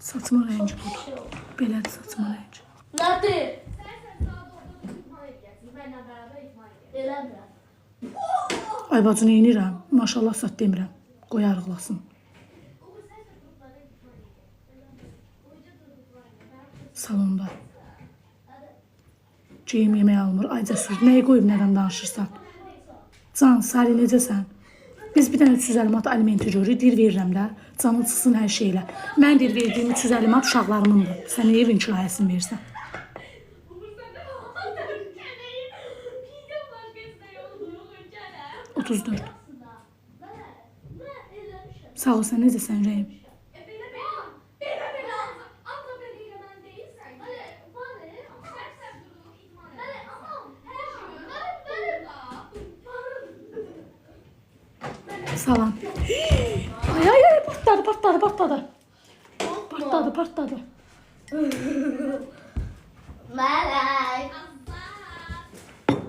S1: Saçma rəngi budur. Belədir saçma rəngi.
S2: Nədir? Eləmirəm.
S1: Ay bacı, neynirəm? Maşallah sat demirəm. Qoy arıqlasın. Salonda. Ceyim yemək almır. Ay cəsur, nəyi qoyub nədən danışırsan? Can, Sari, necəsən? Biz bir dənə 350 manat alimenti görürük, dir verirəm də. Canın çıxsın hər şeylə. Mən dir verdiyim 350 manat uşaqlarımındır. Sən niyə evin kirayəsini verirsən? 34. Sağ ol, sən necəsən Rəyim? Salam. Ay ay ay, partladı, partladı, partladı. Partladı, partladı.
S2: Mələk.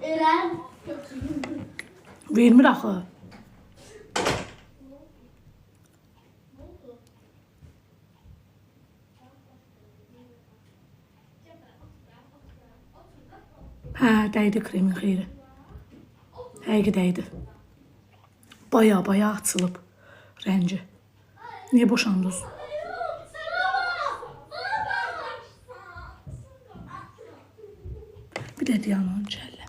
S2: İrəm.
S1: Vermir axı. Hə, dəydi kremin xeyri. Həqiqi dəydi. Baya açılıb rəngi. Niyə boşandınız? Bir də Diyananın kəllə.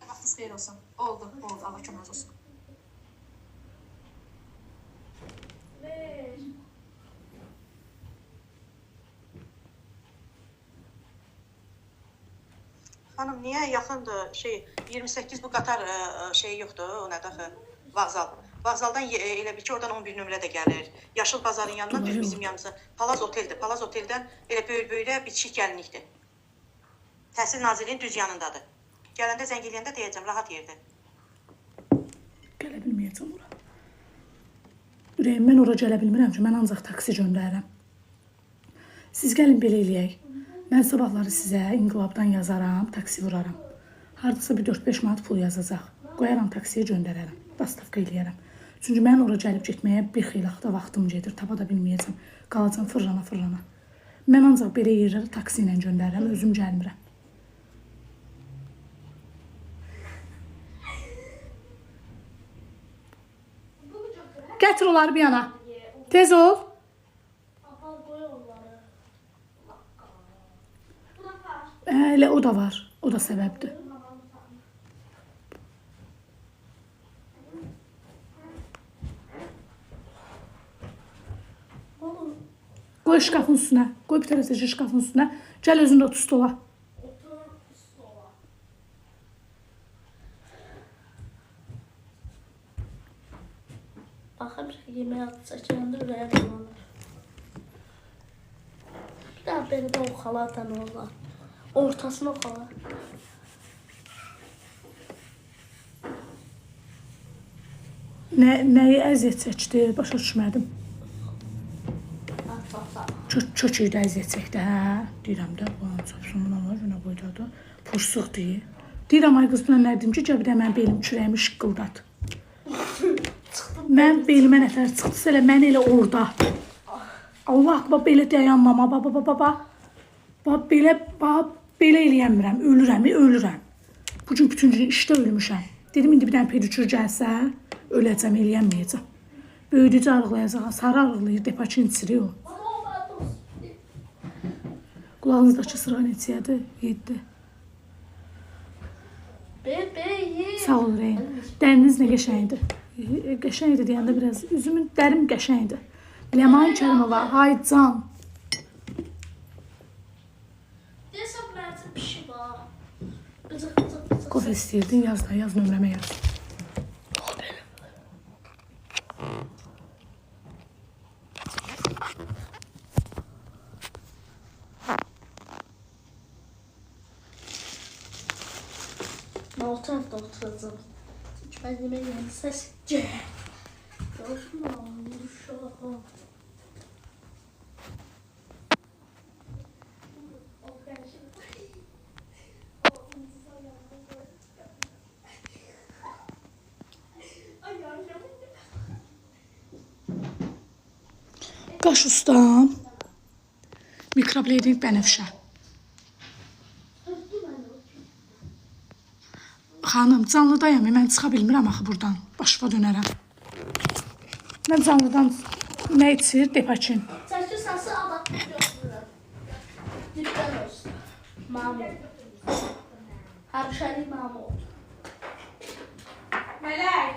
S1: Vaxtınız xeyir olsun. Oldu. Allah kömək olsun.
S3: Hanım, niyə yaxındır 28 bu qatar şey yoxdur, o nədir axı? Vağzal. Vağzaldan elə bir ki, oradan 11 nömrə də gəlir. Yaşıl bazarın yanından düz bizim yanımıza. Palaz oteldir. Palaz oteldən elə böyük-böylə bitişik gəlinlikdir. Təhsil Nazirliyinin düz yanındadır. Gələndə zəng eləyəndə deyəcəm, rahat yerdir.
S1: Gələ bilməyəcəm ora. Ürəyim, mən ora gələ bilmirəm ki, mən ancaq taksi göndərirəm. Siz gəlin belə eləyək. Mən sabahları sizə İnqilabdan yazaram, taksi vuraram. Hardasa bir 4-5 manat pul yazacaq. Qoyaram taksiyə göndərərəm, dastavka eləyərəm. Çünki mən ora gəlib getməyə bir xeylaxda vaxtım gedir, tapa da bilməyəcəm. Qalacam fırlana. Mən ancaq belə yerlərə taksi ilə göndərirəm, özüm gəlmirəm. Gətir onları bir yana. Tez ol.
S2: Apal boy onları. Bu da var.
S1: Elə o da var. O da səbəbdir.
S2: Oğlum,
S1: Qoy şkafın üstünə. Qoy bir tərəfdəki şkafın üstünə. Gəl özün də otur stola.
S2: otur stola. Baxır yeməyə çəkiləndə ürəyə dolanır. Bir daha belə də oxala atan olar. Ortasını oxala.
S1: Nəyi əziyyət çəkdi? Başa düşmədim.
S2: Bax.
S1: Çöçüyü də əziyyət çəkdi, hə? Deyirəm də, bu an çapsın buna var, günə qoydadı. Pursuq deyir. Deyirəm, ay qız buna nə dedim ki, bir də mən belim kürəyimi şıqqıldat. Mən belimə nətər çıxdısa elə, mən elə orada. Allah, bax, belə dayanmama, bax, belə eləyəmirəm, ölürəm. Bugün bütün gün işdə ölmüşəm. Dedim, indi bir dənə pedikür gəlsə, öləcəm, eləyəməyəcəm. Böyüdükcə arıqlayacaq, sarı arıqlayır, depaçin içirir o. Qulağınızdakı sıra neçəyədir? 7.
S2: Bebeğim.
S1: Sağ ol Reyn. Dəriniz nə qəşəngdir. Qəşəngdir deyəndə biraz üzümün dərim qəşəngdir. Ləman Kərimova, hay can.
S2: Desəm mənim bir şey var. Bıcıq.
S1: Kofe istəyirdin, yaz da, yaz nömrəmə yaz.
S2: Ben o tarafta oturacağım. Çünkü ben yemeğin ses C. Yapma uşağım.
S1: Qaş ustam. Mikrobleyding bənəfşə. Xanım, canlıdayam, mən çıxa bilmirəm axı buradan. Başıma dönərəm. Mən canlıdan nə içir? Depaçin.
S2: Çəkir səsi adam götürürəm. Dipdən olsun. Mahmud. Həmşəri Mahmud.
S1: Mələk.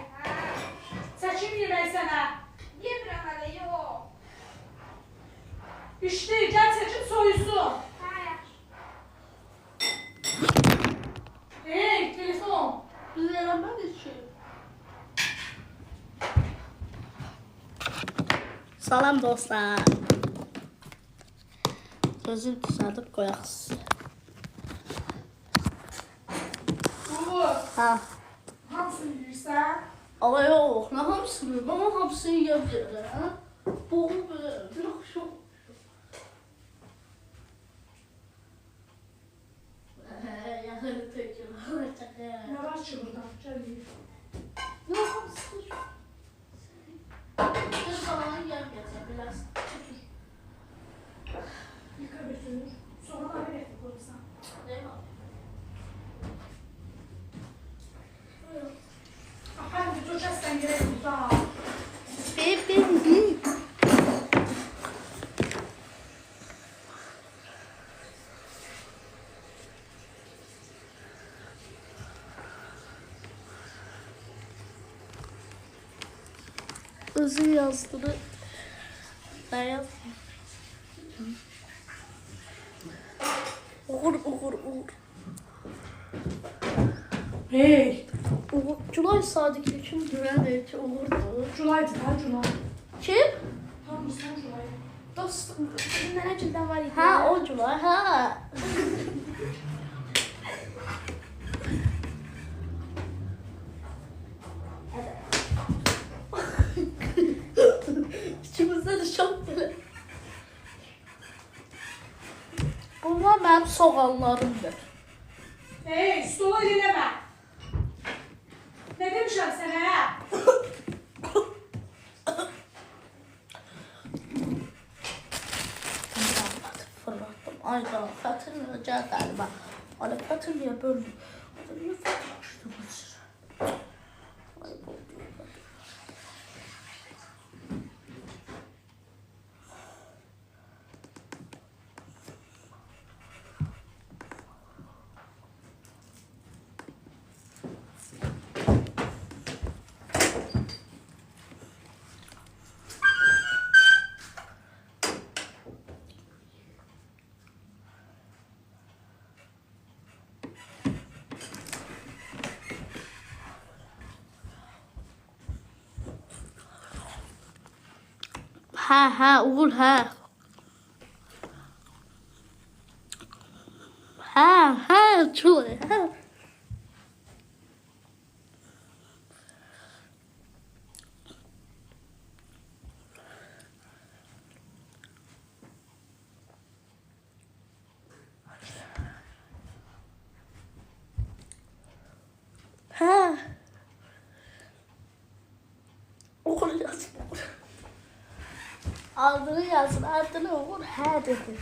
S1: Çəkim yemək sənə.
S2: Yemirəm hələ, yox.
S1: İşte, gəl çəkim soyusun. Hey, telefon.
S2: Güzel ben için. Salam dostlar. Gözüm düzəldib qoyaq sizə.
S1: Bu,
S2: Ha.
S1: hamısını yiyirsən?
S2: Ama yox, nə hamısını? Ama hamısını yiyə bilirəm. Boğul belə, yox, yox. Yaxın tökür.
S1: Nə var ki burada? Gəl yiyir.
S2: Yox, hamısını yox. Göz falan yeməyəcəm, biraz.
S1: Yıka götürür. Sonra da bir etli koyursan.
S2: Ne var?
S1: Hadi bir tökəsən gerek burada.
S2: Bebeğim. Özü yazdığını ben yazdım. Uğur.
S1: Hey,
S2: Uğur. Culay Sadık'ı kim güvenir ki Uğur'du?
S1: Culaydı da, Culay.
S2: Kim?
S1: Hamısan Culay.
S2: Dostum. Kimden önceden var idi? Ha o Culay ha. İçimizde de çok böyle. Bunlar benim soğanlarımdır.
S1: Hey, stola eləmə. Nə demişəm sənə?
S2: Fırlattım. Ayda Fatır'la galiba. Hani Fatır niye böyle? Niye Fatır açtı bu sıra? Ay bu. Hə, Uğur, hə. Hə, çox, hə. Hə. Uğur yazın, Uğur. Adını yazın, adını Uğur, hə dedi.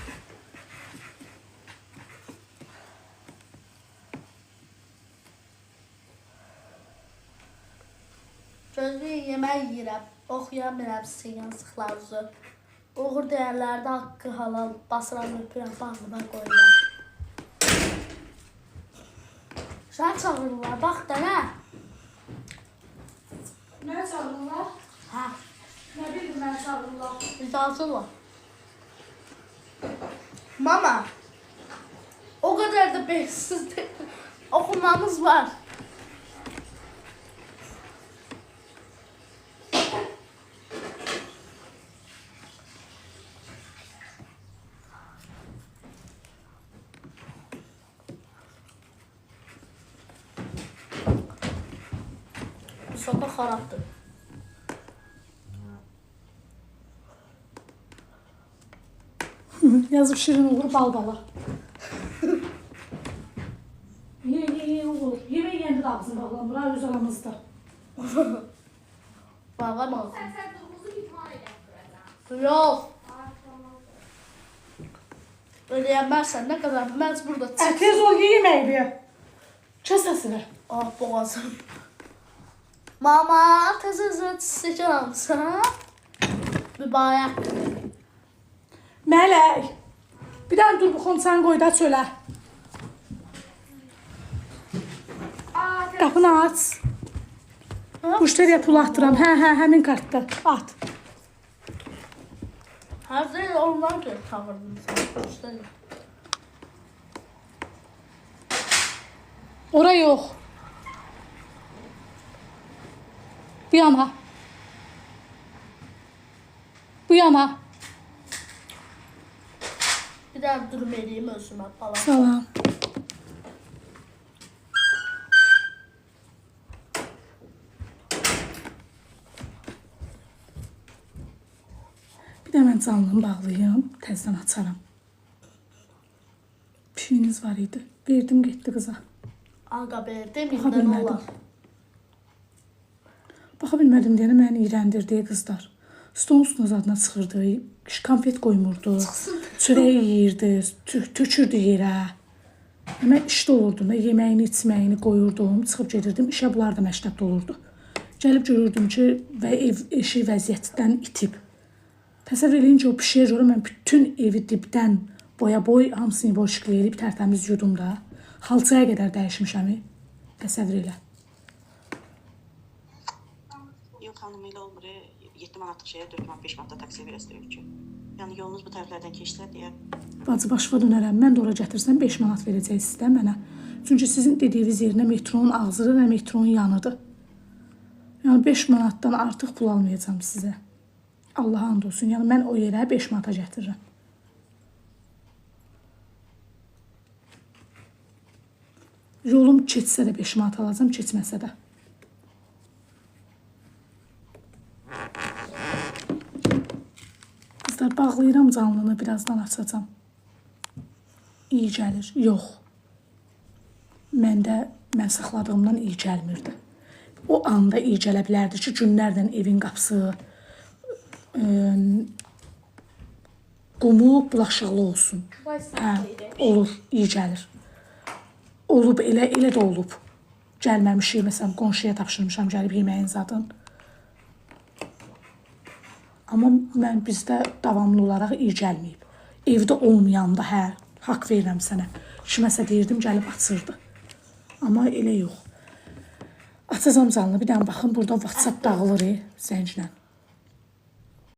S2: Gözlüyün yemək yiyirəm, oxuyan biləm sizin yazdıqlarınızı. Uğur deyərlərdə haqqı halal, basıram öpürəm, bağlıma qoyuram. Sən çağırırlar, bax da nə?
S1: Mənə çağırırlar.
S2: Hə,
S1: Nə bildim mənə çağırırlar.
S2: icazı var. Mama, o qədər də beysiz deyil. Oxumamız var. Bu sopa xarabdır.
S1: Yazıb şirin Uğur bal-bala. Ye Uğur. Yemək yəndə də ağzını bağlamır, ha, öz aramızda.
S2: Bağlamaz.
S4: Sen dokuzu bir tane yaptıracağım.
S2: Yox. Ödəyənmərsən, nə qədər bilməz burada çıx.
S1: Tez ol, ye yeməyi. Kəs səsini.
S2: Ah, boğazım. Mama, tez-tez çiçək almışsan. Mübarək.
S1: Mələk. Bir dənə dur bu xonçanı qoy da çölə. Qapını aç. Müştəriyə pul atdıram. Hə, həmin kartda. At.
S2: Hər şey ondan ki, çağırdım sən.
S1: Ora yox. Bu yana. Bu yana.
S2: Bir dənə durum edeyim özümə falan.
S1: Salam. Bir də mən canlını bağlayım, təzdən açaram. Pişiyiniz var idi. Verdim getdi qıza.
S2: Aqa verdim,
S1: Baxa
S2: indi nə
S1: bilmədim.
S2: olar?
S1: Baxa bilmədim deyənə məni iyrəndirdi qızlar. Stolun üstünə zadına çıxırdı, konfet qoymurdu, çörək yeyirdi, tökürdü yerə. Mən işdə olurdum da, yeməyini, içməyini qoyurdum, çıxıb gedirdim, işə bunlar da məşğul olurdu. Gəlib görürdüm ki, və ev eşi vəziyyətdən itib. Təsəvvür eləyincə o pişiyə görə mən bütün evi dibdən boya-boy hamısını boşqləyib tərtəmiz yudum da. Xalçaya qədər dəyişmişəm. Təsəvvür elə.
S3: Yox xanım elə olmur. 7 manatlıq şeyə 4 manat, 5 manat da taksiyə verəstiriyor ki. Yəni yolunuz bu tərəflərdən keçsə deyə
S1: Bacı başıva dönərəm. Mən də ora gətirsəm 5 manat verəcəksiniz də mənə. Çünki sizin dediyiniz yer nə metronun ağzıdır, nə metronun yanıdır. Yəni 5 manatdan artıq pul almayacağam sizə. Allaha and olsun. Yəni mən o yerə 5 manata gətirirəm. Yolum keçsə də 5 manat alacağam, keçməsə də. Qızlar, bağlayıram canlını, birazdan açacağam. İyi gəlir. Yox. Mən saxladığımdan iyi gəlmirdi. O anda iyi gələ bilərdi ki, günlərdən evin qapısı qumu bulaşıqlı olsun. Hə, olur, iyi gəlir. Olub, elə də olub. Gəlməmişik, məsələn, qonşuya tapşırmışam, gəlib yeməyin zadın. Amma bizdə davamlı olaraq iyi gəlməyib. Evdə olmayanda, hə, haqq verirəm sənə. Kiməsə deyirdim, gəlib açırdı. Amma elə yox. Açacam canlı, bir dənə baxın, burada WhatsApp dağılır, zənclə.